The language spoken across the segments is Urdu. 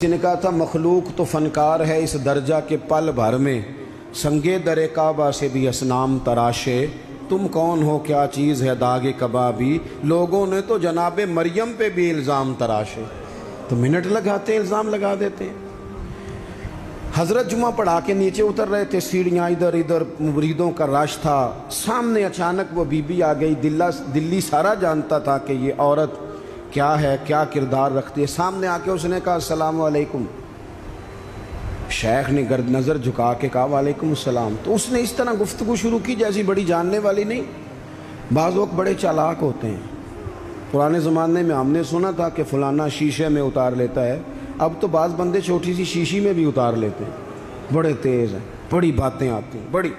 نے کہا تھا مخلوق تو فنکار ہے اس درجہ کے پل بھر میں، سنگے در کعبہ سے بھی اصنام تراشے، تم کون ہو کیا چیز ہے داغ کبابی، لوگوں نے تو جناب مریم پہ بھی الزام تراشے، تو منٹ لگاتے الزام لگا دیتے ہیں۔ حضرت جمعہ پڑھا کے نیچے اتر رہے تھے، سیڑھیاں ادھر ادھر مریدوں کا رش تھا، سامنے اچانک وہ بی بی آ گئی۔ دلی سارا جانتا تھا کہ یہ عورت کیا ہے، کیا کردار رکھتی ہے۔ سامنے آ کے اس نے کہا السلام علیکم۔ شیخ نے گرد نظر جھکا کے کہا وعلیکم السلام۔ تو اس نے اس طرح گفتگو شروع کی جیسی بڑی جاننے والی نہیں۔ بعض لوگ بڑے چالاک ہوتے ہیں۔ پرانے زمانے میں ہم نے سنا تھا کہ فلانا شیشے میں اتار لیتا ہے، اب تو بعض بندے چھوٹی سی شیشی میں بھی اتار لیتے ہیں، بڑے تیز ہیں، بڑی باتیں آتی ہیں، بڑی۔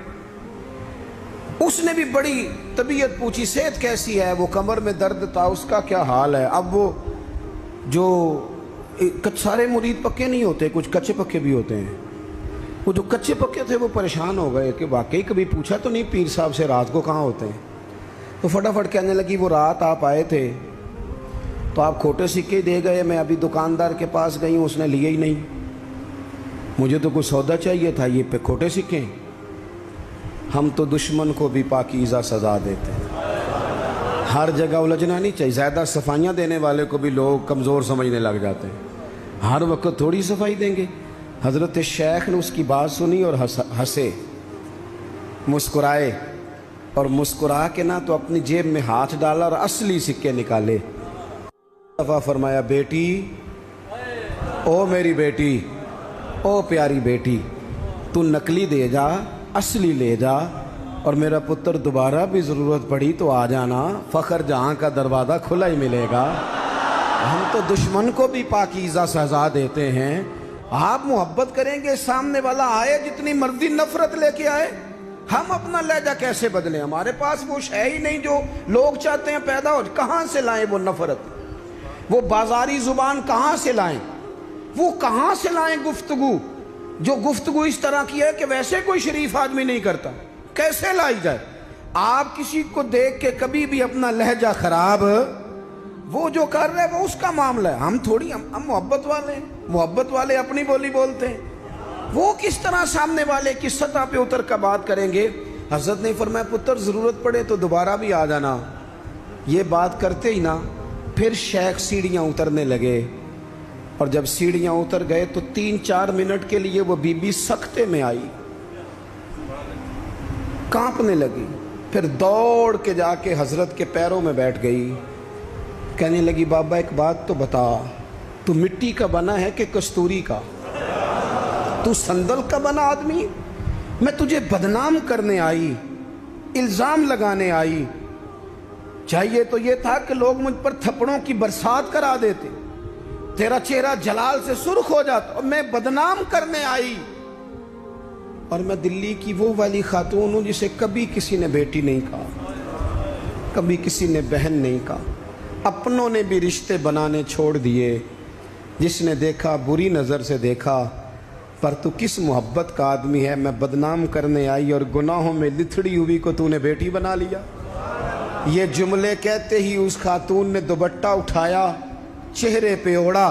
اس نے بھی بڑی طبیعت پوچھی، صحت کیسی ہے، وہ کمر میں درد تھا، اس کا کیا حال ہے۔ اب وہ جو سارے مرید پکے نہیں ہوتے، کچھ کچے پکے بھی ہوتے ہیں، وہ جو کچے پکے تھے وہ پریشان ہو گئے کہ واقعی کبھی پوچھا تو نہیں پیر صاحب سے رات کو کہاں ہوتے ہیں۔ تو فٹافٹ کہنے لگی وہ رات آپ آئے تھے تو آپ کھوٹے سکے دے گئے، میں ابھی دکاندار کے پاس گئی ہوں، اس نے لیے ہی نہیں، مجھے تو کوئی سودا چاہیے تھا، یہ پہ کھوٹے سکے۔ ہم تو دشمن کو بھی پاکیزہ سزا دیتے ہیں، ہر جگہ الجھنا نہیں چاہیے۔ زیادہ صفائیاں دینے والے کو بھی لوگ کمزور سمجھنے لگ جاتے ہیں، ہر وقت تھوڑی صفائی دیں گے۔ حضرت شیخ نے اس کی بات سنی اور ہنسے، مسکرائے، اور مسکرا کے نہ تو اپنی جیب میں ہاتھ ڈالا اور اصلی سکے نکالے۔ دفعہ فرمایا بیٹی، او میری بیٹی، او پیاری بیٹی، تو نقلی دے جا، اصلی لے جا، اور میرا پتر دوبارہ بھی ضرورت پڑی تو آ جانا، فخر جہاں کا دروازہ کھلا ہی ملے گا۔ ہم تو دشمن کو بھی پاکیزہ سزا دیتے ہیں۔ آپ محبت کریں گے، سامنے والا آئے جتنی مرضی نفرت لے کے آئے، ہم اپنا لہجہ کیسے بدلیں؟ ہمارے پاس وہ ہے ہی نہیں جو لوگ چاہتے ہیں پیدا ہو۔ کہاں سے لائیں وہ نفرت، وہ بازاری زبان کہاں سے لائیں، وہ کہاں سے لائیں گفتگو جو گفتگو اس طرح کی ہے کہ ویسے کوئی شریف آدمی نہیں کرتا، کیسے لائی جائے؟ آپ کسی کو دیکھ کے کبھی بھی اپنا لہجہ خراب، وہ جو کر رہے وہ اس کا معاملہ ہے، ہم تھوڑی، ہم محبت والے ہیں، محبت والے اپنی بولی بولتے ہیں۔ وہ کس طرح سامنے والے کی سطح پہ اتر کر بات کریں گے؟ حضرت نے فرمایا پتر ضرورت پڑے تو دوبارہ بھی آ جانا۔ یہ بات کرتے ہی نا پھر شیخ سیڑھیاں اترنے لگے، اور جب سیڑھیاں اتر گئے تو 3-4 منٹ کے لیے وہ بی بی سکتے میں آئی، کانپنے لگی، پھر دوڑ کے جا کے حضرت کے پیروں میں بیٹھ گئی، کہنے لگی بابا ایک بات تو بتا، تو مٹی کا بنا ہے کہ کستوری کا؟ تو سندل کا بنا آدمی؟ میں تجھے بدنام کرنے آئی، الزام لگانے آئی، چاہیے تو یہ تھا کہ لوگ مجھ پر تھپڑوں کی برسات کرا دیتے، تیرا چہرہ جلال سے سرخ ہو جاتا، اور میں بدنام کرنے آئی۔ اور میں دلی کی وہ والی خاتون ہوں جسے کبھی کسی نے بیٹی نہیں کہا، کبھی کسی نے بہن نہیں کہا، اپنوں نے بھی رشتے بنانے چھوڑ دیے، جس نے دیکھا بری نظر سے دیکھا، پر تو کس محبت کا آدمی ہے، میں بدنام کرنے آئی اور گناہوں میں لتھڑی ہوئی کو تو نے بیٹی بنا لیا۔ یہ جملے کہتے ہی اس خاتون نے دوپٹہ اٹھایا، چہرے پہ اوڑا،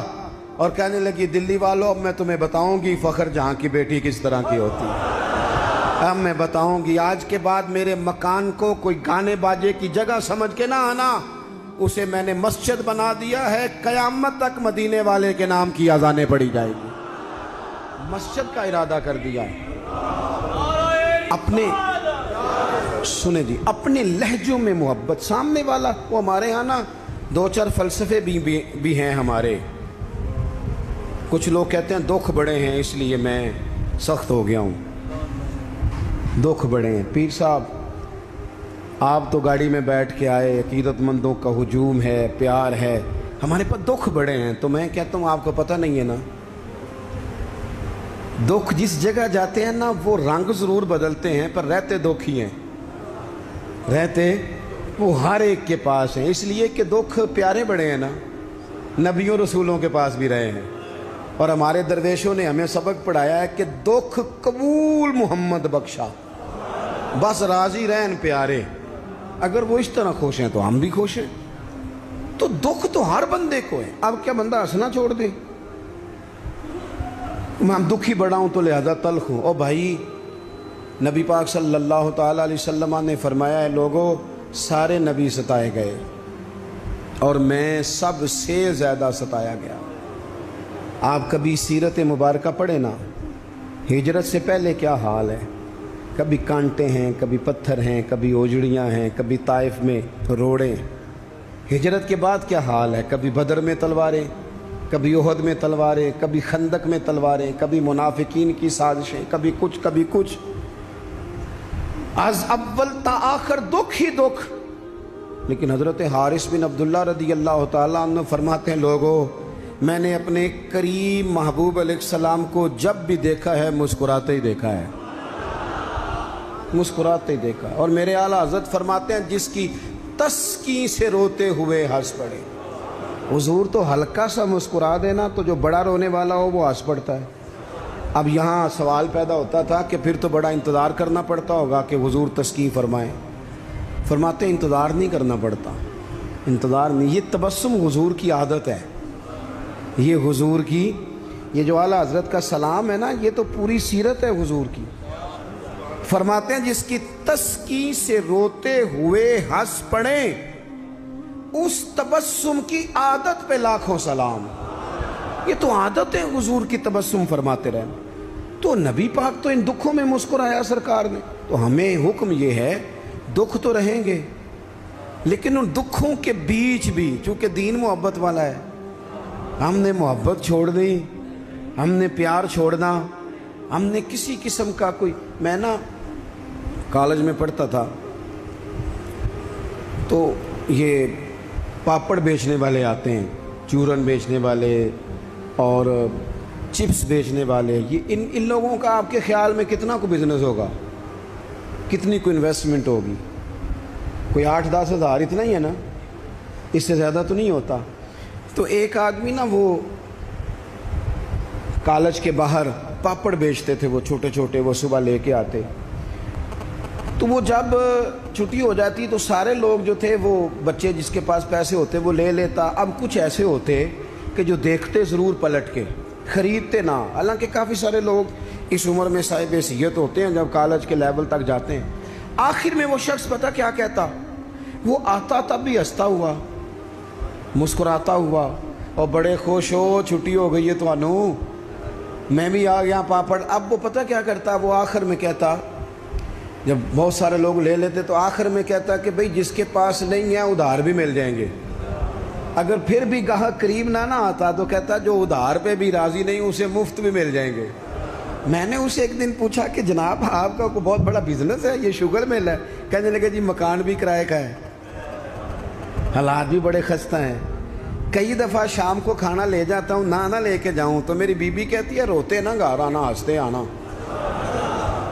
اور کہنے لگی دلی والوں اب میں تمہیں بتاؤں گی فخر جہاں کی بیٹی کس طرح کی ہوتی ہے، اب میں بتاؤں گی۔ آج کے بعد میرے مکان کو کوئی گانے باجے کی جگہ سمجھ کے نہ آنا، اسے میں نے مسجد بنا دیا ہے، قیامت تک مدینے والے کے نام کی اذانیں پڑھی جائے گی، مسجد کا ارادہ کر دیا ہے۔ اپنے سنیں جی، اپنے لہجوں میں محبت، سامنے والا وہ ہمارے ہاں نا 2-4 فلسفے بھی ہیں ہمارے۔ کچھ لوگ کہتے ہیں دکھ بڑے ہیں اس لیے میں سخت ہو گیا ہوں، دکھ بڑے ہیں۔ پیر صاحب آپ تو گاڑی میں بیٹھ کے آئے، عقیدت مندوں کا ہجوم ہے، پیار ہے، ہمارے پاس دکھ بڑے ہیں، تو میں کہتا ہوں آپ کو پتہ نہیں ہے نا، دکھ جس جگہ جاتے ہیں نا وہ رنگ ضرور بدلتے ہیں پر رہتے دکھ ہی ہیں، رہتے وہ ہر ایک کے پاس ہیں، اس لیے کہ دکھ پیارے بڑے ہیں نا، نبیوں رسولوں کے پاس بھی رہے ہیں، اور ہمارے درویشوں نے ہمیں سبق پڑھایا ہے کہ دکھ قبول محمد بخشا، بس راضی رہن پیارے، اگر وہ اس طرح خوش ہیں تو ہم بھی خوش ہیں۔ تو دکھ تو ہر بندے کو ہے، اب کیا بندہ ہنسنا چھوڑ دے؟ میں دکھی بڑا ہوں تو لہذا تلخ ہوں۔ او بھائی، نبی پاک صلی اللہ تعالیٰ علیہ وسلم نے فرمایا ہے لوگوں سارے نبی ستائے گئے اور میں سب سے زیادہ ستایا گیا۔ آپ کبھی سیرت مبارکہ پڑھیں نا، ہجرت سے پہلے کیا حال ہے، کبھی کانٹے ہیں، کبھی پتھر ہیں، کبھی اوجڑیاں ہیں، کبھی طائف میں روڑیں۔ ہجرت کے بعد کیا حال ہے، کبھی بدر میں تلواریں، کبھی احد میں تلواریں، کبھی خندق میں تلواریں، کبھی منافقین کی سازشیں، کبھی کچھ از اول تا آخر دکھ ہی دکھ۔ لیکن حضرت حارث بن عبداللہ رضی اللہ تعالیٰ عنہ فرماتے ہیں لوگوں میں نے اپنے کریم محبوب علیہ السلام کو جب بھی دیکھا ہے مسکراتے ہی دیکھا ہے، مسکراتے ہی دیکھا۔ اور میرے اعلیٰ حضرت فرماتے ہیں جس کی تسکین سے روتے ہوئے ہنس پڑے۔ حضور تو ہلکا سا مسکرا دینا تو جو بڑا رونے والا ہو وہ ہنس پڑتا ہے۔ اب یہاں سوال پیدا ہوتا تھا کہ پھر تو بڑا انتظار کرنا پڑتا ہوگا کہ حضور تسکین فرمائیں۔ فرماتے ہیں انتظار نہیں کرنا پڑتا، انتظار نہیں، یہ تبسم حضور کی عادت ہے، یہ حضور کی، یہ جو اعلیٰ حضرت کا سلام ہے نا، یہ تو پوری سیرت ہے حضور کی۔ فرماتے ہیں جس کی تسکین سے روتے ہوئے ہنس پڑے اس تبسم کی عادت پہ لاکھوں سلام۔ یہ تو عادت ہے حضور کی تبسم فرماتے رہنا۔ تو نبی پاک تو ان دکھوں میں مسکرایا سرکار نے، تو ہمیں حکم یہ ہے دکھ تو رہیں گے لیکن ان دکھوں کے بیچ بھی، چونکہ دین محبت والا ہے، ہم نے محبت چھوڑ دی، ہم نے پیار چھوڑنا، ہم نے کسی قسم کا کوئی، میں نا کالج میں پڑھتا تھا تو یہ پاپڑ بیچنے والے آتے ہیں، چورن بیچنے والے اور چپس بیچنے والے، یہ ان لوگوں کا آپ کے خیال میں کتنا کو بزنس ہوگا، کتنی کو انویسٹمنٹ ہوگی؟ کوئی 8-10 ہزار اتنا ہی ہے نا، اس سے زیادہ تو نہیں ہوتا۔ تو ایک آدمی نا وہ کالج کے باہر پاپڑ بیچتے تھے، وہ چھوٹے چھوٹے، وہ صبح لے کے آتے، تو وہ جب چھٹی ہو جاتی تو سارے لوگ جو تھے، وہ بچے جس کے پاس پیسے ہوتے وہ لے لیتا۔ اب کچھ ایسے ہوتے کہ جو دیکھتے ضرور پلٹ کے، خریدتے نہ، حالانکہ کافی سارے لوگ اس عمر میں صاحب حیثیت ہوتے ہیں جب کالج کے لیول تک جاتے ہیں۔ آخر میں وہ شخص پتہ کیا کہتا، وہ آتا تب بھی ہنستا ہوا، مسکراتا ہوا، اور بڑے خوش ہو چھٹی ہو گئی ہے تو انو میں بھی آ گیا پاپڑ۔ اب وہ پتہ کیا کرتا، وہ آخر میں کہتا، جب بہت سارے لوگ لے لیتے تو آخر میں کہتا کہ بھئی جس کے پاس نہیں ہے ادھار بھی مل جائیں گے۔ اگر پھر بھی گاہک قریب نہ آتا تو کہتا جو ادھار پہ بھی راضی نہیں اسے مفت بھی مل جائیں گے۔ میں نے اسے ایک دن پوچھا کہ جناب آپ کا کوئی بہت بڑا بزنس ہے، یہ شوگر مل ہے؟ کہنے لگے جی مکان بھی کرائے کا ہے، حالات بھی بڑے خستہ ہیں، کئی دفعہ شام کو کھانا لے جاتا ہوں، نہ لے کے جاؤں تو میری بیوی کہتی ہے روتے نہ گھر آنا، ہنستے آنا۔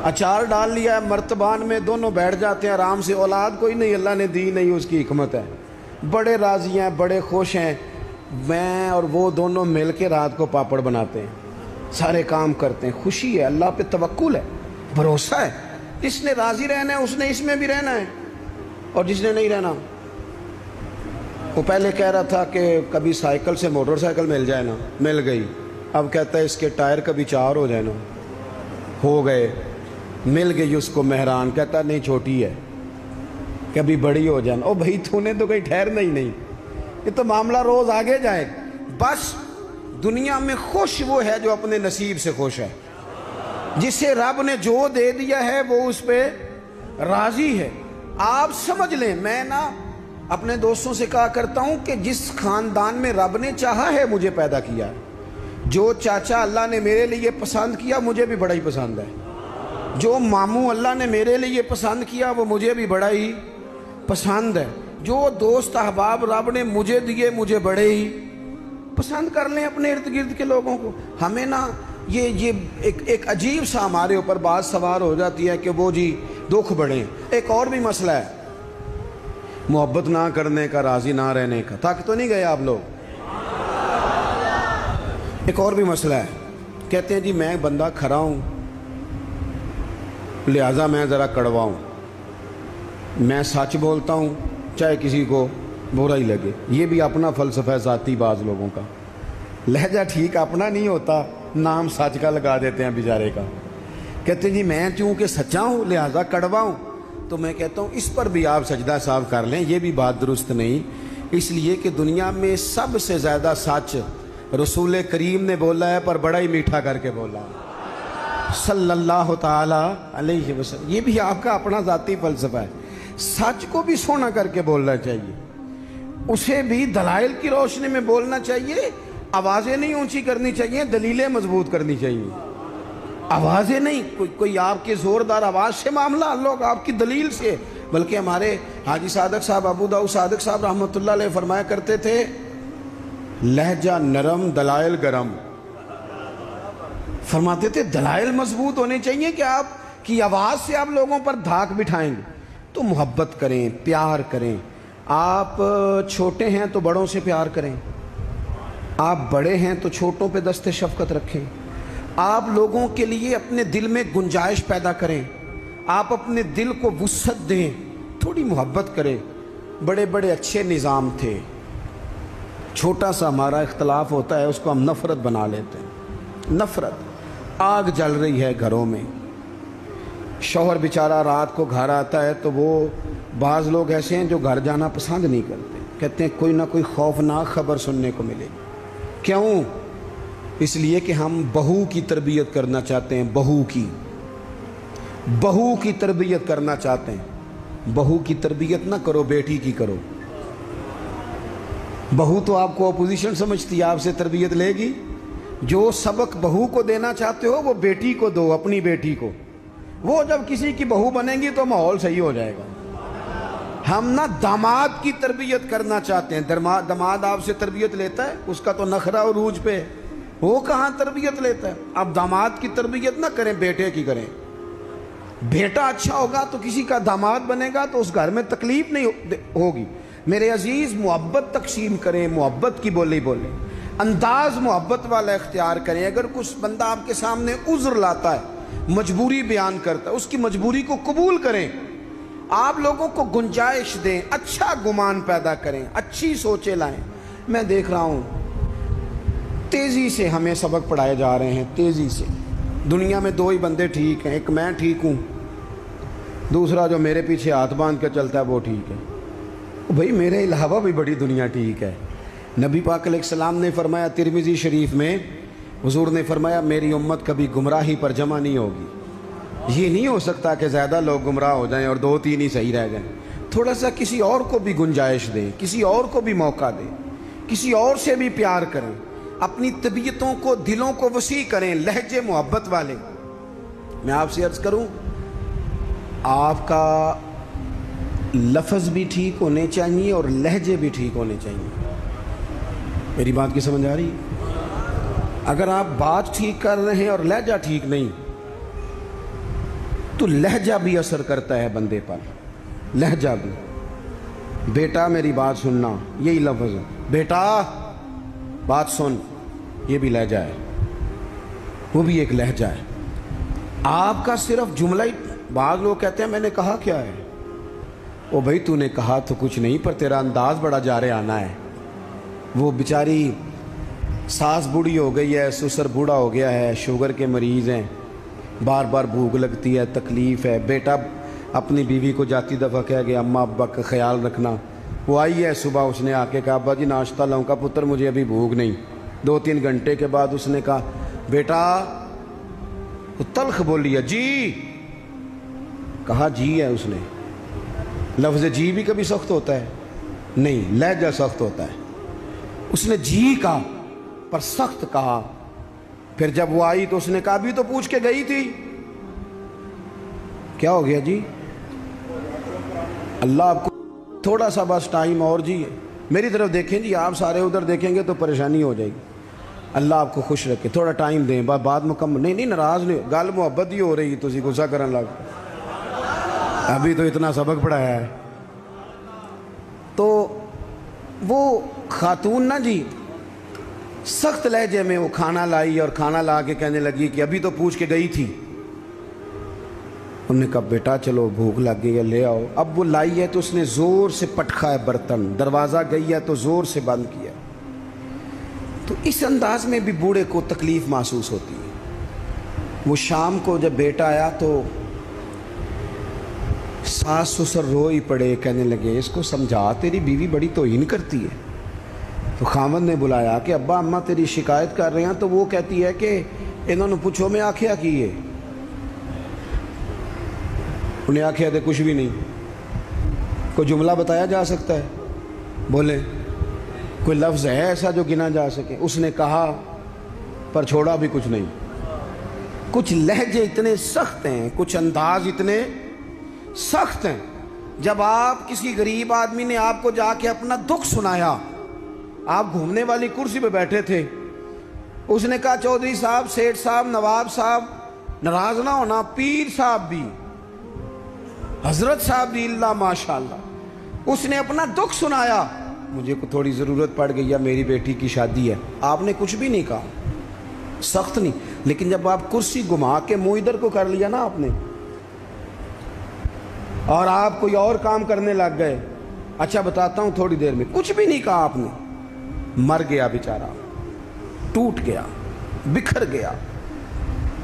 اچار ڈال لیا ہے مرتبان میں، دونوں بیٹھ جاتے ہیں آرام سے، اولاد کوئی نہیں، اللہ نے دی نہیں، اس کی حکمت ہے، بڑے راضی ہیں، بڑے خوش ہیں۔ میں اور وہ دونوں مل کے رات کو پاپڑ بناتے ہیں، سارے کام کرتے ہیں، خوشی ہے، اللہ پہ توکل ہے، بھروسہ ہے، جس نے راضی رہنا ہے اس نے اس میں بھی رہنا ہے، اور جس نے نہیں رہنا، وہ پہلے کہہ رہا تھا کہ کبھی سائیکل سے موٹر سائیکل مل جائے نا، مل گئی، اب کہتا ہے اس کے ٹائر کبھی 4 ہو جائے نا، ہو گئے، مل گئی اس کو مہران، کہتا نہیں چھوٹی ہے، کبھی بڑی ہو جائے نا۔ او بھائی تو نے تو کہیں ٹھہرنا ہی نہیں، یہ تو معاملہ روز آگے جائے۔ بس دنیا میں خوش وہ ہے جو اپنے نصیب سے خوش ہے، جسے رب نے جو دے دیا ہے وہ اس پہ راضی ہے۔ آپ سمجھ لیں، میں نا اپنے دوستوں سے کہا کرتا ہوں کہ جس خاندان میں رب نے چاہا ہے مجھے پیدا کیا، جو چاچا اللہ نے میرے لیے پسند کیا مجھے بھی بڑا ہی پسند ہے، جو ماموں اللہ نے میرے لیے پسند کیا وہ مجھے بھی بڑا ہی پسند ہے، جو دوست احباب رب نے مجھے دیے مجھے بڑے ہی پسند کر لیں اپنے ارد گرد کے لوگوں کو۔ ہمیں نا یہ ایک عجیب سا ہمارے اوپر بات سوار ہو جاتی ہے کہ وہ جی دکھ بڑھیں۔ ایک اور بھی مسئلہ ہے محبت نہ کرنے کا، راضی نہ رہنے کا، تھک تو نہیں گئے آپ لوگ؟ ایک اور بھی مسئلہ ہے، کہتے ہیں جی میں بندہ کھرا ہوں لہٰذا میں ذرا کڑوا ہوں، میں سچ بولتا ہوں چاہے کسی کو برا ہی لگے۔ یہ بھی اپنا فلسفہ ذاتی بعض لوگوں کا، لہجہ ٹھیک اپنا نہیں ہوتا نام سچ کا لگا دیتے ہیں بیچارے کا. کہتے ہیں جی میں چونکہ سچا ہوں لہٰذا کڑوا ہوں. تو میں کہتا ہوں اس پر بھی آپ سجدہ صاحب کر لیں, یہ بھی بات درست نہیں. اس لیے کہ دنیا میں سب سے زیادہ سچ رسول کریم نے بولا ہے, پر بڑا ہی میٹھا کر کے بولا صلی اللہ تعالی علیہ وسلم. یہ بھی آپ کا اپنا ذاتی فلسفہ ہے. سچ کو بھی سونا کر کے بولنا چاہیے, اسے بھی دلائل کی روشنی میں بولنا چاہیے. آوازیں نہیں اونچی کرنی چاہیے, دلیلیں مضبوط کرنی چاہیے. آوازیں نہیں, کوئی آپ کے زوردار آواز سے معاملہ, لوگ آپ کی دلیل سے. بلکہ ہمارے حاجی صادق صاحب, ابو داؤد صادق صاحب رحمۃ اللہ علیہ فرمایا کرتے تھے لہجہ نرم دلائل گرم. فرماتے تھے دلائل مضبوط ہونے چاہیے کہ آپ کی آواز سے آپ لوگوں پر دھاک بٹھائیں گے. تو محبت کریں, پیار کریں. آپ چھوٹے ہیں تو بڑوں سے پیار کریں, آپ بڑے ہیں تو چھوٹوں پہ دست شفقت رکھیں. آپ لوگوں کے لیے اپنے دل میں گنجائش پیدا کریں, آپ اپنے دل کو وسعت دیں, تھوڑی محبت کریں. بڑے بڑے اچھے نظام تھے, چھوٹا سا ہمارا اختلاف ہوتا ہے اس کو ہم نفرت بنا لیتے ہیں. نفرت, آگ جل رہی ہے گھروں میں, شوہر بیچارہ رات کو گھر آتا ہے تو وہ بعض لوگ ایسے ہیں جو گھر جانا پسند نہیں کرتے, کہتے ہیں کوئی نہ کوئی خوفناک خبر سننے کو ملے. کیوں؟ اس لیے کہ ہم بہو کی تربیت کرنا چاہتے ہیں, بہو کی تربیت کرنا چاہتے ہیں. بہو کی تربیت نہ کرو, بیٹی کی کرو. بہو تو آپ کو اپوزیشن سمجھتی ہے, آپ سے تربیت لے گی. جو سبق بہو کو دینا چاہتے ہو وہ بیٹی کو دو, اپنی بیٹی کو. وہ جب کسی کی بہو بنے گی تو ماحول صحیح ہو جائے گا. ہم نہ داماد کی تربیت کرنا چاہتے ہیں. داماد آپ سے تربیت لیتا ہے, اس کا تو نخرہ اور عروج پہ, وہ کہاں تربیت لیتا ہے. آپ داماد کی تربیت نہ کریں, بیٹے کی کریں. بیٹا اچھا ہوگا تو کسی کا داماد بنے گا تو اس گھر میں تکلیف نہیں ہوگی. میرے عزیز, محبت تقسیم کریں, محبت کی بولی بولیں, انداز محبت والا اختیار کریں. اگر کچھ بندہ آپ کے سامنے عذر لاتا ہے, مجبوری بیان کرتا ہے, اس کی مجبوری کو قبول کریں. آپ لوگوں کو گنجائش دیں, اچھا گمان پیدا کریں, اچھی سوچیں لائیں. میں دیکھ رہا ہوں تیزی سے ہمیں سبق پڑھائے جا رہے ہیں, تیزی سے. دنیا میں دو ہی بندے ٹھیک ہیں, ایک میں ٹھیک ہوں, دوسرا جو میرے پیچھے ہاتھ باندھ کے چلتا ہے وہ ٹھیک ہے. بھئی میرے علاوہ بھی بڑی دنیا ٹھیک ہے. نبی پاک علیہ السلام نے فرمایا ترمذی شریف میں, حضور نے فرمایا میری امت کبھی گمراہی پر جمع نہیں ہوگی. یہ نہیں ہو سکتا کہ زیادہ لوگ گمراہ ہو جائیں اور 2-3 ہی صحیح رہ جائیں. تھوڑا سا کسی اور کو بھی گنجائش دیں, کسی اور کو بھی موقع دیں, کسی اور سے بھی پیار کریں. اپنی طبیعتوں کو, دلوں کو وسیع کریں, لہجے محبت والے. میں آپ سے عرض کروں, آپ کا لفظ بھی ٹھیک ہونے چاہیے اور لہجے بھی ٹھیک ہونے چاہیے. میری بات کی سمجھ آ رہی ہے؟ اگر آپ بات ٹھیک کر رہے ہیں اور لہجہ ٹھیک نہیں تو لہجہ بھی اثر کرتا ہے بندے پر, لہجہ بھی. بیٹا میری بات سننا, یہی لفظ ہے, بیٹا بات سن, یہ بھی لہجہ ہے, وہ بھی ایک لہجہ ہے. آپ کا صرف جملہ ہی, بعض لوگ کہتے ہیں میں نے کہا کیا ہے. او بھائی تو نے کہا تو کچھ نہیں, پر تیرا انداز بڑا جارے آنا ہے. وہ بیچاری ساس بوڑھی ہو گئی ہے, سسر بوڑھا ہو گیا ہے, شوگر کے مریض ہیں, بار بار بھوک لگتی ہے, تکلیف ہے. بیٹا اپنی بیوی کو جاتی دفعہ کہہ گیا اماں ابا کا خیال رکھنا. وہ آئی ہے صبح, اس نے آ کے کہا ابا جی ناشتہ لاؤں کا پتر, مجھے ابھی بھوک نہیں. 2-3 گھنٹے کے بعد اس نے کہا بیٹا, وہ تلخ بولی ہے, جی. کہا جی ہے اس نے. لفظ جی بھی کبھی سخت ہوتا ہے نہیں, لہجہ سخت ہوتا ہے. اس نے جی کہا پر سخت کہا. پھر جب وہ آئی تو اس نے کہا بھی تو پوچھ کے گئی تھی. کیا ہو گیا جی؟ اللہ آپ کو تھوڑا سا بس ٹائم اور جی, میری طرف دیکھیں جی, آپ سارے ادھر دیکھیں گے تو پریشانی ہو جائے گی. اللہ آپ کو خوش رکھے, تھوڑا ٹائم دیں, بات مکمل نہیں ناراض نہیں, گل محبت ہی ہو رہی, تسی غصہ کرن لگ, ابھی تو اتنا سبق پڑھایا ہے. تو وہ خاتون نا جی سخت لہجے میں وہ کھانا لائی اور کھانا لا کے کہنے لگی کہ ابھی تو پوچھ کے گئی تھی. انہوں نے کہا بیٹا چلو بھوک لگ گئی ہے لے آؤ. اب وہ لائی ہے تو اس نے زور سے پٹکا ہے برتن, دروازہ گئی ہے تو زور سے بند کیا. تو اس انداز میں بھی بوڑھے کو تکلیف محسوس ہوتی ہے۔ وہ شام کو جب بیٹا آیا تو ساس سسر رو ہی پڑے، کہنے لگے اس کو سمجھا، تیری بیوی بڑی توہین کرتی ہے۔ تو خاوند نے بلایا کہ ابا اماں تیری شکایت کر رہے ہیں، تو وہ کہتی ہے کہ انہوں نے پوچھو میں آکھیا کی ہے، انہیں آکھیا تھے کچھ بھی نہیں۔ کوئی جملہ بتایا جا سکتا ہے؟ بولیں، کوئی لفظ ہے ایسا جو گنا جا سکے؟ اس نے کہا پر چھوڑا بھی کچھ نہیں۔ کچھ لہجے اتنے سخت ہیں، کچھ انداز اتنے سخت ہیں۔ جب آپ کسی غریب آدمی نے آپ کو جا کے اپنا دکھ سنایا، آپ گھومنے والی کرسی پہ بیٹھے تھے، اس نے کہا چودھری صاحب، سیٹھ صاحب، نواب صاحب ناراض نہ ہونا، پیر صاحب بھی، حضرت صاحب بھی، اللہ ماشاءاللہ، اس نے اپنا دکھ سنایا، مجھے کو تھوڑی ضرورت پڑ گئی ہے، میری بیٹی کی شادی ہے۔ آپ نے کچھ بھی نہیں کہا، سخت نہیں۔ لیکن جب آپ کرسی گھما کے منہ ادھر کو کر لیا نا آپ نے، اور آپ کوئی اور کام کرنے لگ گئے، اچھا بتاتا ہوں، تھوڑی دیر میں کچھ بھی نہیں کہا آپ نے، مر گیا بیچارہ، ٹوٹ گیا، بکھر گیا۔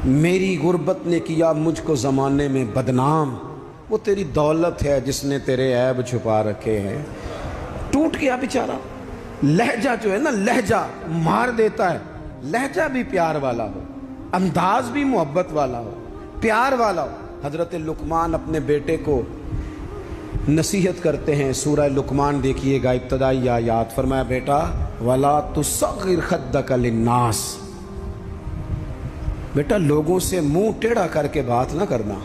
میری غربت نے کیا مجھ کو زمانے میں بدنام، وہ تیری دولت ہے جس نے تیرے عیب چھپا رکھے ہیں۔ ٹوٹ گیا بیچارہ۔ لہجہ جو ہے نا، لہجہ مار دیتا ہے۔ لہجہ بھی پیار والا ہو، انداز بھی محبت والا ہو، پیار والا ہو۔ حضرت لقمان اپنے بیٹے کو نصیحت کرتے ہیں، سورہ لقمان دیکھیے گا، ابتدائی آیات، فرمایا بیٹا وَلَا تُصَغِّرْ خَدَّكَ لِلنَّاسِ، بیٹا لوگوں سے منہ ٹیڑھا کر کے بات نہ کرنا،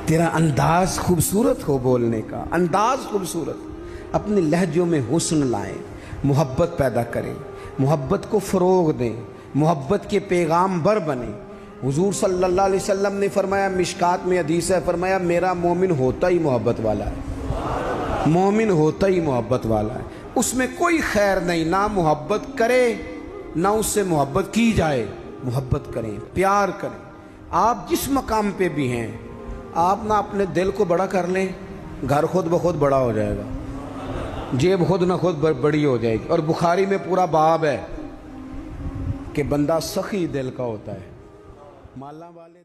تیرا انداز خوبصورت ہو، بولنے کا انداز خوبصورت، اپنے لہجوں میں حسن لائیں، محبت پیدا کریں، محبت کو فروغ دیں، محبت کے پیغام بر بنیں۔ حضور صلی اللہ علیہ وسلم نے فرمایا، مشکات میں حدیث ہے، فرمایا میرا مومن ہوتا ہی محبت والا ہے، مومن ہوتا ہی محبت والا ہے، اس میں کوئی خیر نہیں، نہ محبت کرے نہ اس سے محبت کی جائے۔ محبت کریں، پیار کریں۔ آپ جس مقام پہ بھی ہیں، آپ نہ اپنے دل کو بڑا کر لیں، گھر خود بخود بڑا ہو جائے گا، جیب خود نہ خود بڑی ہو جائے گی۔ اور بخاری میں پورا باب ہے کہ بندہ سخی دل کا ہوتا ہے، مالا والے